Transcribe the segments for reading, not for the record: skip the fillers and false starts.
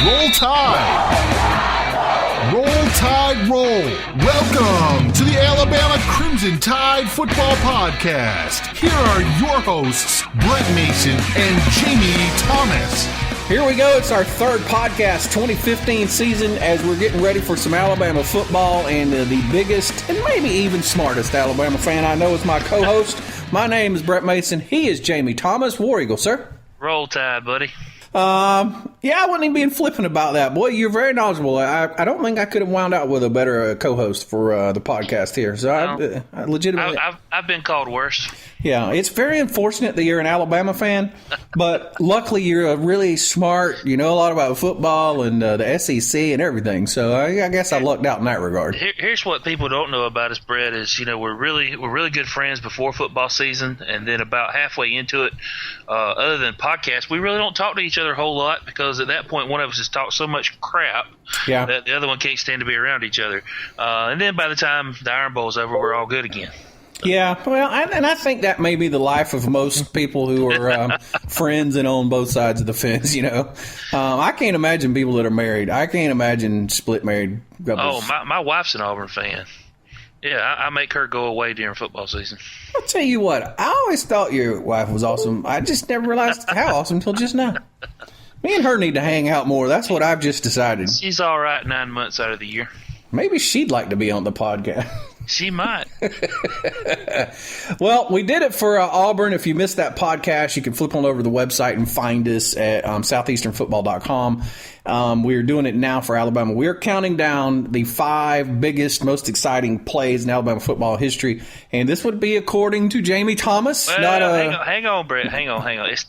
Roll Tide! Roll Tide Roll! Welcome to the Alabama Crimson Tide Football Podcast. Here are your hosts, Brett Mason and Jamie Thomas. Here we go. It's our third podcast, 2015 season, as we're getting ready for some Alabama football, and the biggest and maybe even smartest Alabama fan I know is my co-host. My name is Brett Mason. He is Jamie Thomas. War Eagle, sir. Roll Tide, buddy. Yeah, I wasn't even being flippant about that. Boy, you're very knowledgeable. I don't think I could have wound out with a better co-host for the podcast here. So I legitimately... I've been called worse. Yeah, it's very unfortunate that you're an Alabama fan, but luckily you're a really smart, you know a lot about football and the SEC and everything. So I guess I lucked out in that regard. Here's what people don't know about us, Brett, is we're really good friends before football season, and then about halfway into it, other than podcasts, we really don't talk to each other a whole lot because at that point one of us has talked so much crap that the other one can't stand to be around each other. And then by the time the Iron Bowl's over, we're all good again. Yeah, well, and I think that may be the life of most people who are friends and on both sides of the fence, I can't imagine people that are married. I can't imagine split married couples. Oh, my wife's an Auburn fan. Yeah, I make her go away during football season. I'll tell you what, I always thought your wife was awesome. I just never realized how awesome until just now. Me and her need to hang out more. That's what I've just decided. She's all right 9 months out of the year. Maybe she'd like to be on the podcast. She might. Well, we did it for Auburn. If you missed that podcast, you can flip on over to the website and find us at southeasternfootball.com. We are doing it now for Alabama. We are counting down the 5 biggest, most exciting plays in Alabama football history. And this would be according to Jamie Thomas. Well, hang on, Brett. Hang on. It's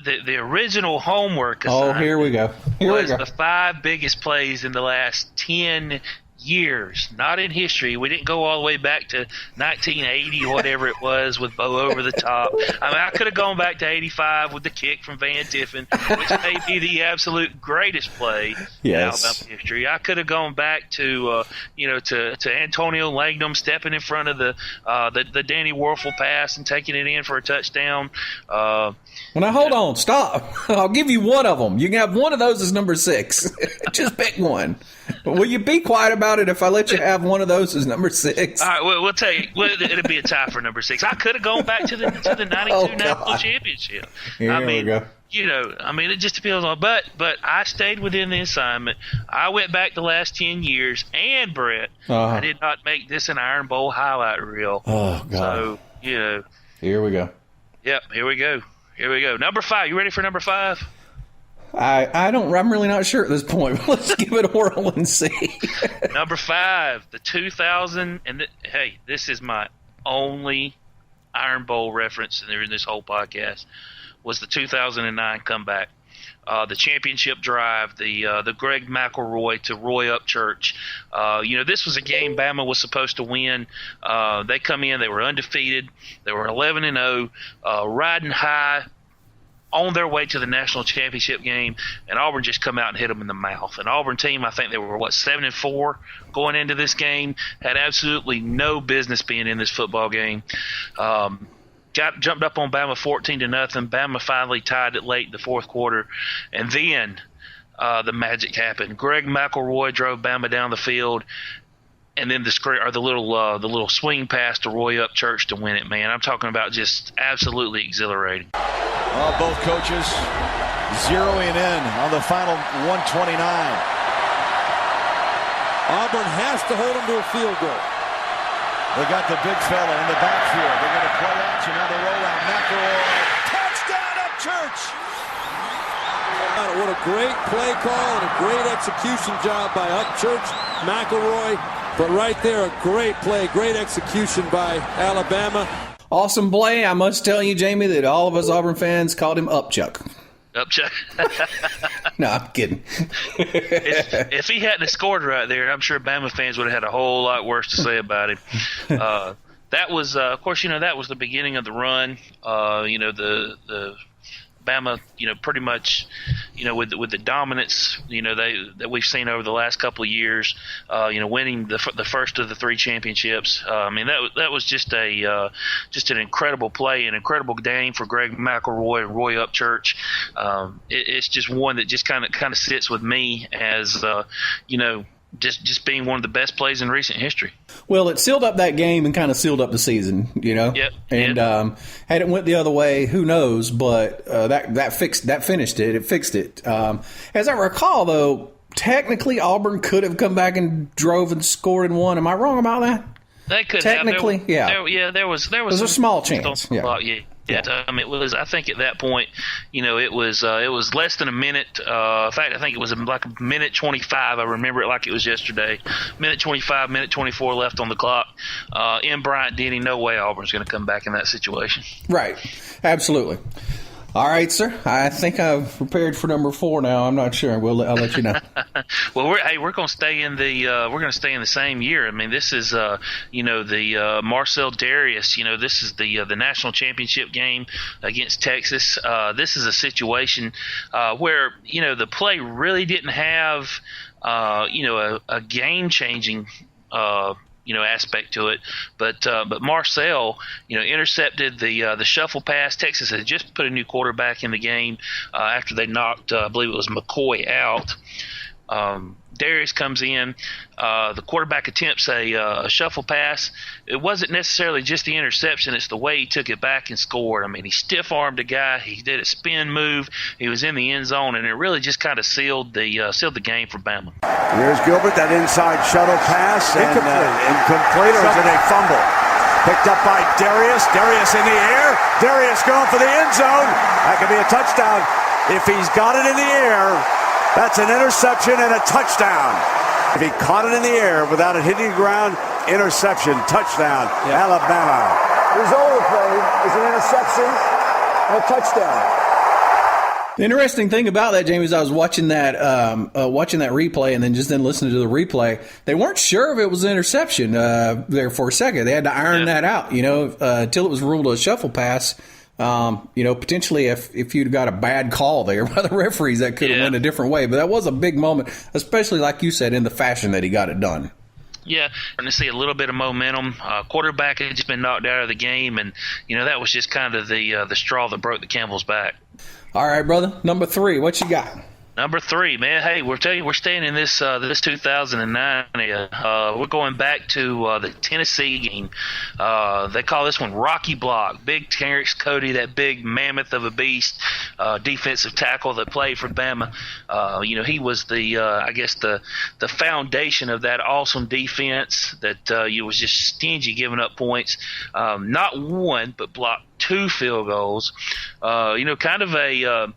the original homework assignment. Oh, here we go. The 5 biggest plays in the last 10 years, not in history. We didn't go all the way back to 1980, whatever it was, with Bo over the top. I mean, I could have gone back to 85 with the kick from Van Tiffen, which may be the absolute greatest play in Alabama history. I could have gone back to Antonio Langham stepping in front of the Danny Werfel pass and taking it in for a touchdown. Well, now hold on, stop. I'll give you one of them. You can have one of those as number 6. Just pick one. Will you be quiet about it if I let you have one of those as number 6? All right, we'll tell you. It'll be a tie for number 6. I could have gone back to the 92 National Championship. Here we go. It just depends on. But I stayed within the assignment. I went back the last 10 years, and Brett, I did not make this an Iron Bowl highlight reel. Oh God! So here we go. Yep, here we go. Number 5. You ready for number 5? I'm really not sure at this point, but let's give it a whirl and see. Number 5, the 2000, hey, this is my only Iron Bowl reference in this whole podcast, was the 2009 comeback. The championship drive, the Greg McElroy to Roy Upchurch. This was a game Bama was supposed to win. They come in, they were undefeated. They were 11-0, riding high, on their way to the national championship game, and Auburn just come out and hit them in the mouth. An Auburn team, I think they were, 7-4 going into this game, had absolutely no business being in this football game. Jumped up on Bama 14-0. Bama finally tied it late in the fourth quarter, and then the magic happened. Greg McElroy drove Bama down the field, and then the little swing pass to Roy Upchurch to win it. Man, I'm talking about just absolutely exhilarating. Both coaches zeroing in on the final 129. Auburn has to hold them to a field goal. They got the big fella in the backfield. They're going to play action on the rollout. McElroy. Touchdown, Upchurch! What a great play call and a great execution job by Upchurch, McElroy. But right there, a great play, great execution by Alabama. Awesome play. I must tell you, Jamie, that all of us Auburn fans called him Upchuck. Upchuck. No, I'm kidding. If he hadn't scored right there, I'm sure Bama fans would have had a whole lot worse to say about him. That was, of course, that was the beginning of the run. The Bama Bama, pretty much, with the dominance, that we've seen over the last couple of years, winning the first of the 3 championships. That was just an incredible play, an incredible game for Greg McElroy and Roy Upchurch. It's just one that just kind of sits with me as, just being one of the best plays in recent history. Well, it sealed up that game and kind of sealed up the season, Yep. And had it went the other way, who knows? But that finished it. It fixed it. As I recall, though, technically Auburn could have come back and drove and scored and won. Am I wrong about that? They could technically, have. There was a small chance. Yeah. It was. I think at that point, it was less than a minute. In fact, I think it was like a minute 25. I remember it like it was yesterday. Minute 25, minute 24 left on the clock. In Bryant-Denny, no way Auburn's going to come back in that situation. Right. Absolutely. All right, sir. I think I've prepared for number 4 now. I'm not sure. I'll let you know. Well, we're going to stay in the same year. I mean, this is the Marcel Darius. This is the national championship game against Texas. This is a situation where the play really didn't have a game changing aspect to it, but Marcel, intercepted the shuffle pass. Texas had just put a new quarterback in the game after they knocked, I believe it was McCoy out. Darius comes in. The quarterback attempts a shuffle pass. It wasn't necessarily just the interception. It's the way he took it back and scored. I mean, he stiff-armed a guy. He did a spin move. He was in the end zone, and it really just kind of sealed the game for Bama. Here's Gilbert, that inside shuttle pass. Incomplete, or is it a fumble? Picked up by Darius. Darius in the air. Darius going for the end zone. That could be a touchdown. If he's got it in the air, that's an interception and a touchdown. If he caught it in the air without it hitting the ground, interception, touchdown, Alabama. The result of the play is an interception and a touchdown. The interesting thing about that, Jamie, is I was watching that replay and then listening to the replay. They weren't sure if it was an interception there for a second. They had to iron that out, until it was ruled a shuffle pass. Potentially if you'd got a bad call there by the referees, that could have went a different way. But that was a big moment, especially like you said, in the fashion that he got it done. Yeah, starting to see a little bit of momentum. Quarterback had just been knocked out of the game, and that was just kind of the straw that broke the camel's back. All right, brother. Number 3, what you got? Number 3, man. Hey, we're staying in this 2009. We're going back to the Tennessee game. They call this one Rocky Block. Big Terrence Cody, that big mammoth of a beast, defensive tackle that played for Bama. He was the foundation of that awesome defense that you was just stingy giving up points. Not one, but blocked 2 field goals. Kind of a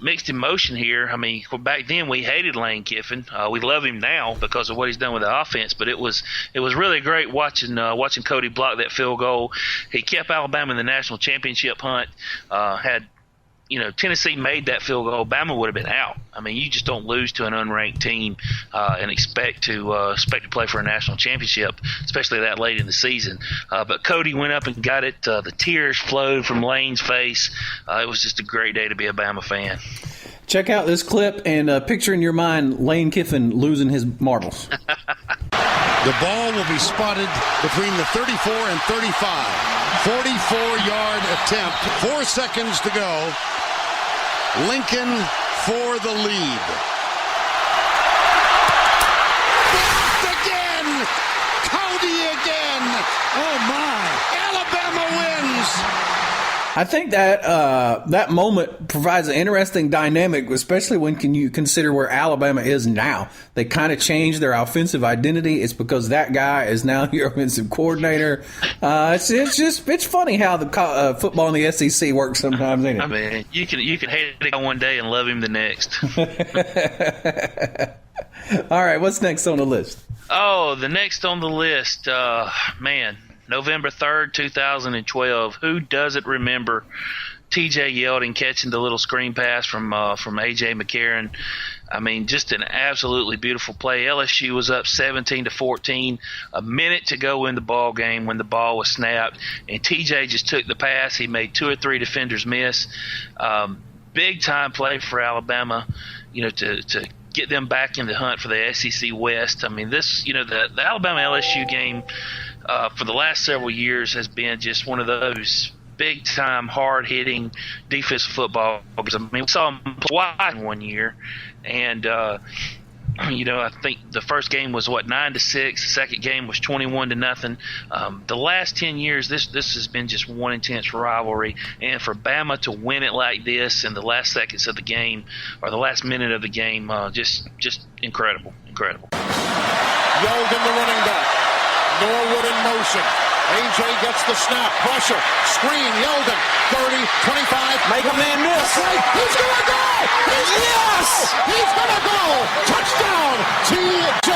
mixed emotion here. I mean, back then we hated Lane Kiffin. We love him now because of what he's done with the offense. But it was really great watching Cody block that field goal. He kept Alabama in the national championship hunt. Had Tennessee made that field goal, Bama would have been out. I mean, you just don't lose to an unranked team and expect to play for a national championship, especially that late in the season. But Cody went up and got it. The tears flowed from Lane's face. It was just a great day to be a Bama fan. Check out this clip and picture in your mind Lane Kiffin losing his marbles. The ball will be spotted between the 34 and 35. 44-yard attempt. 4 seconds to go. Lincoln for the lead. Blocked again! Cody again! Oh, my! Alabama wins! I think that that moment provides an interesting dynamic, especially when you consider where Alabama is now. They kind of changed their offensive identity. It's because that guy is now your offensive coordinator. It's funny how the football in the SEC works sometimes, ain't it? I mean, you can hate a guy one day and love him the next. All right, what's next on the list? Oh, the next on the list, November 3rd, 2012. Who doesn't remember T.J. Yeldon catching the little screen pass from A.J. McCarron. I mean, just an absolutely beautiful play. LSU was up 17-14, a minute to go in the ball game when the ball was snapped, and T.J. just took the pass. He made 2 or 3 defenders miss. Big time play for Alabama, to get them back in the hunt for the SEC West. I mean, this, the Alabama LSU game for the last several years has been just one of those big-time, hard-hitting defensive football. I mean, we saw them twice in 1 year, and I think the first game was 9-6. The second game was 21-0. The last 10 years, this has been just one intense rivalry, and for Bama to win it like this in the last seconds of the game or the last minute of the game, just incredible. Yeldon, the running back. Norwood in motion. A.J. gets the snap. Pressure. Screen. Yeldon. 30, 25. Make a man miss. Right. He's going to go. Yes! He's going to go. Touchdown. T.J.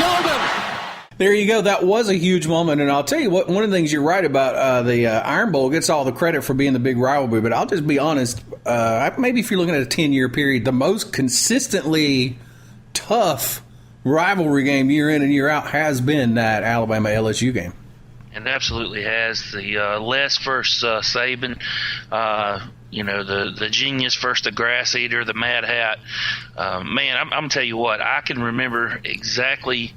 Yeldon. There you go. That was a huge moment. And I'll tell you what, one of the things you're right about, the Iron Bowl gets all the credit for being the big rivalry. But I'll just be honest, maybe if you're looking at a 10-year period, the most consistently tough rivalry game year in and year out has been that Alabama LSU game. And absolutely has. The Les versus Saban, the genius versus the grass eater, the Mad Hat. Man, I'm going to tell you what, I can remember exactly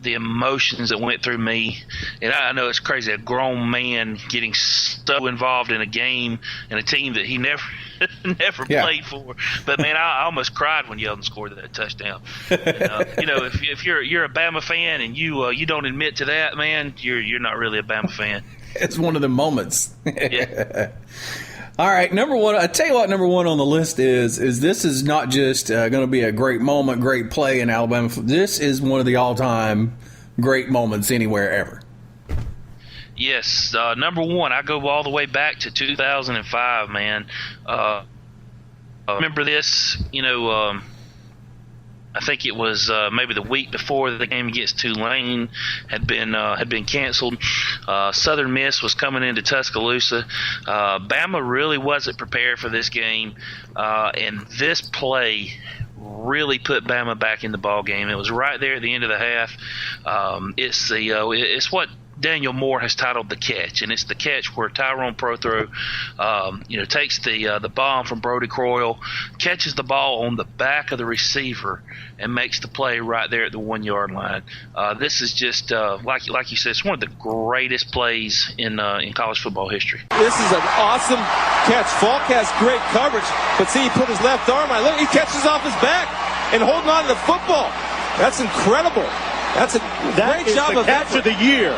the emotions that went through me. And I know it's crazy, a grown man getting so involved in a game and a team that he never played for. But man, I almost cried when Yeldon scored that touchdown. If you're a Bama fan and you don't admit to that, man, you're not really a Bama fan. It's one of the moments. Yeah. All right, number one. I tell you what, number one on the list is this is not just going to be a great moment, great play in Alabama. This is one of the all-time great moments anywhere ever. Yes, number one, I go all the way back to 2005, man. Remember this, I think it was maybe the week before the game against Tulane had been canceled. Southern Miss was coming into Tuscaloosa. Bama really wasn't prepared for this game, and this play really put Bama back in the ball game. It was right there at the end of the half. It's what Daniel Moore has titled the catch, and it's the catch where Tyrone Prothro, takes the bomb from Brody Croyle, catches the ball on the back of the receiver, and makes the play right there at the 1 yard line. This is just like you said, it's one of the greatest plays in college football history. This is an awesome catch. Falk has great coverage, but see, he put his left arm on. Look, he catches off his back and holding on to the football. That's incredible. That's a great job of catch of the year.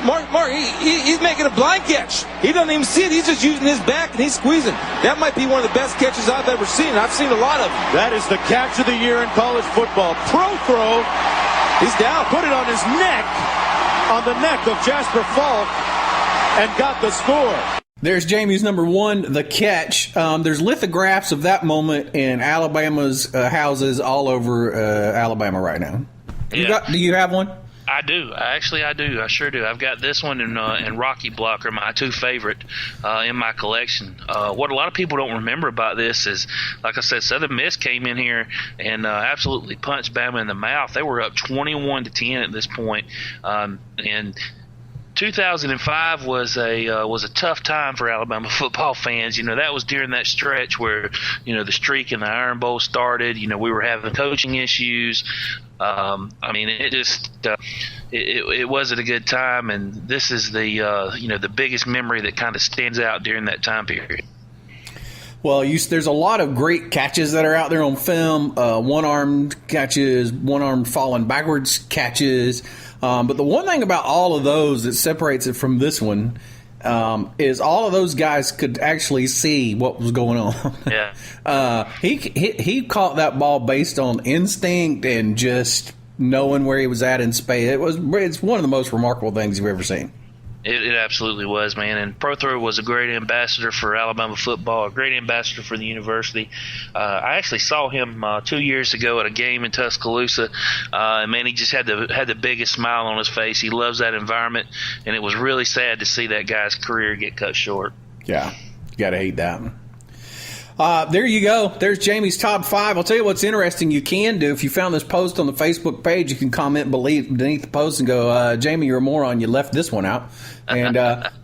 Mark, he's making a blind catch. He doesn't even see it. He's just using his back and he's squeezing. That might be one of the best catches I've ever seen. I've seen a lot of them. That is the catch of the year in college football. Prothro, He's down. put it on his neck, on the neck of Jasper Falk, and got the score. There's Jamie's number one, the catch. There's lithographs of that moment in Alabama's houses all over Alabama right now. Yeah. Do you have one? I do. I do. I sure do. I've got this one and Rocky Block are my two favorite in my collection. What a lot of people don't remember about this is, like I said, Southern Miss came in here and absolutely punched Bama in the mouth. They were up 21-10 at this point, and 2005 was a tough time for Alabama football fans. That was during that stretch where the streak in the Iron Bowl started. We were having coaching issues. It wasn't a good time, and this is the biggest memory that kind of stands out during that time period. Well, there's a lot of great catches that are out there on film, one-armed catches, one-armed falling backwards catches. But the one thing about all of those that separates it from this one is all of those guys could actually see what was going on. Yeah. He caught that ball based on instinct and just knowing where he was at in space. It's one of the most remarkable things you've ever seen. It absolutely was, man. And Prothro was a great ambassador for Alabama football, a great ambassador for the university. I actually saw him 2 years ago at a game in Tuscaloosa, and man, he just had the biggest smile on his face. He loves that environment, and it was really sad to see that guy's career get cut short. Yeah. Got to hate that. There you go. There's Jamie's top 5. I'll tell you what's interesting you can do. If you found this post on the Facebook page, you can comment beneath the post and go, Jamie, you're a moron. You left this one out. And,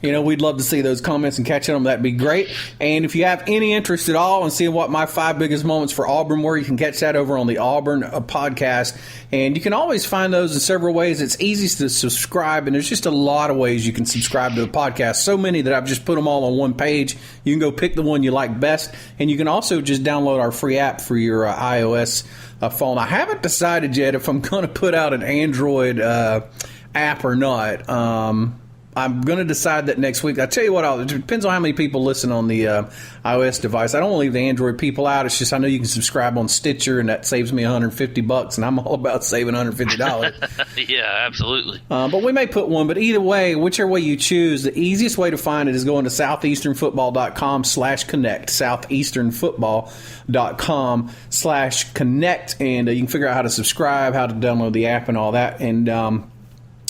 we'd love to see those comments and catch them. That'd be great. And if you have any interest at all in seeing what my 5 biggest moments for Auburn were, you can catch that over on the Auburn podcast. And you can always find those in several ways. It's easy to subscribe, and there's just a lot of ways you can subscribe to the podcast. So many that I've just put them all on one page. You can go pick the one you like best. And you can also just download our free app for your iOS phone. I haven't decided yet if I'm going to put out an Android app or not. I'm going to decide that next week. I tell you what, it depends on how many people listen on the iOS device. I don't want to leave the Android people out. It's just I know you can subscribe on Stitcher, and that saves me $150, and I'm all about saving $150. Yeah, absolutely. But we may put one. But either way, whichever way you choose, the easiest way to find it is going to southeasternfootball.com/connect, southeasternfootball.com/connect, and you can figure out how to subscribe, how to download the app, and all that. And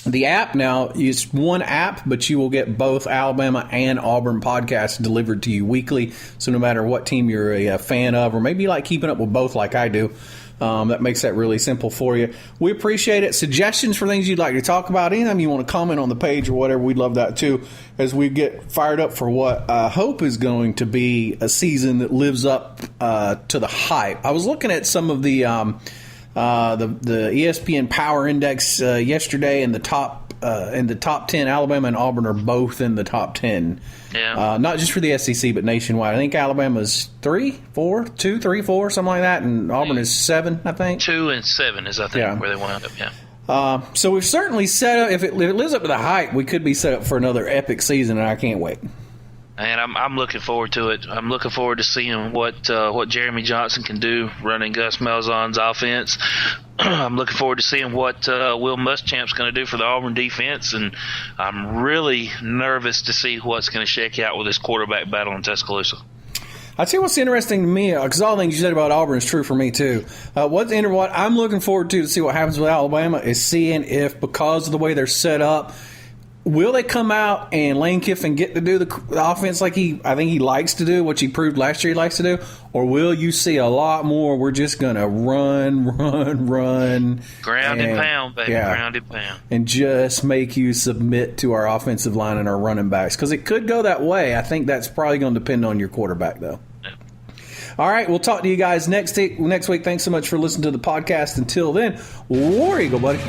the app now is one app, but you will get both Alabama and Auburn podcasts delivered to you weekly. So no matter what team you're a fan of, or maybe you like keeping up with both like I do, that makes that really simple for you. We appreciate it. Suggestions for things you'd like to talk about, anytime you want to comment on the page or whatever, we'd love that too, as we get fired up for what I hope is going to be a season that lives up to the hype. I was looking at some of the ESPN Power Index yesterday, and the top 10, Alabama and Auburn are both in the top 10. Yeah. Not just for the SEC, but nationwide. I think Alabama's 2, 3, 4, something like that, and Auburn is 7, I think. 2 and 7 is, I think, where they wound up. Yeah. So we've certainly set up. If it lives up to the hype, we could be set up for another epic season, and I can't wait. And I'm looking forward to it. I'm looking forward to seeing what Jeremy Johnson can do running Gus Malzahn's offense. I'm looking forward to seeing what Will Muschamp's going to do for the Auburn defense, and I'm really nervous to see what's going to shake out with this quarterback battle in Tuscaloosa. I'll tell you what's interesting to me, because all the things you said about Auburn is true for me too. What I'm looking forward to see what happens with Alabama is seeing if, because of the way they're set up, will they come out and Lane Kiffin get to do the offense like I think he likes to do, which he proved last year he likes to do? Or will you see a lot more, we're just going to run. Ground and pound, baby, ground and pound. And just make you submit to our offensive line and our running backs? Because it could go that way. I think that's probably going to depend on your quarterback, though. Yeah. All right, we'll talk to you guys next week. Thanks so much for listening to the podcast. Until then, War Eagle, buddy.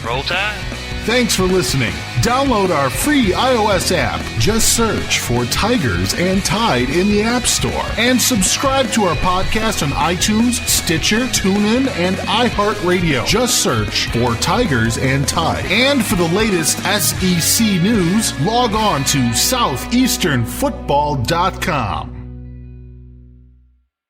Roll Tide. Thanks for listening. Download our free iOS app. Just search for Tigers and Tide in the App Store. And subscribe to our podcast on iTunes, Stitcher, TuneIn, and iHeartRadio. Just search for Tigers and Tide. And for the latest SEC news, log on to southeasternfootball.com.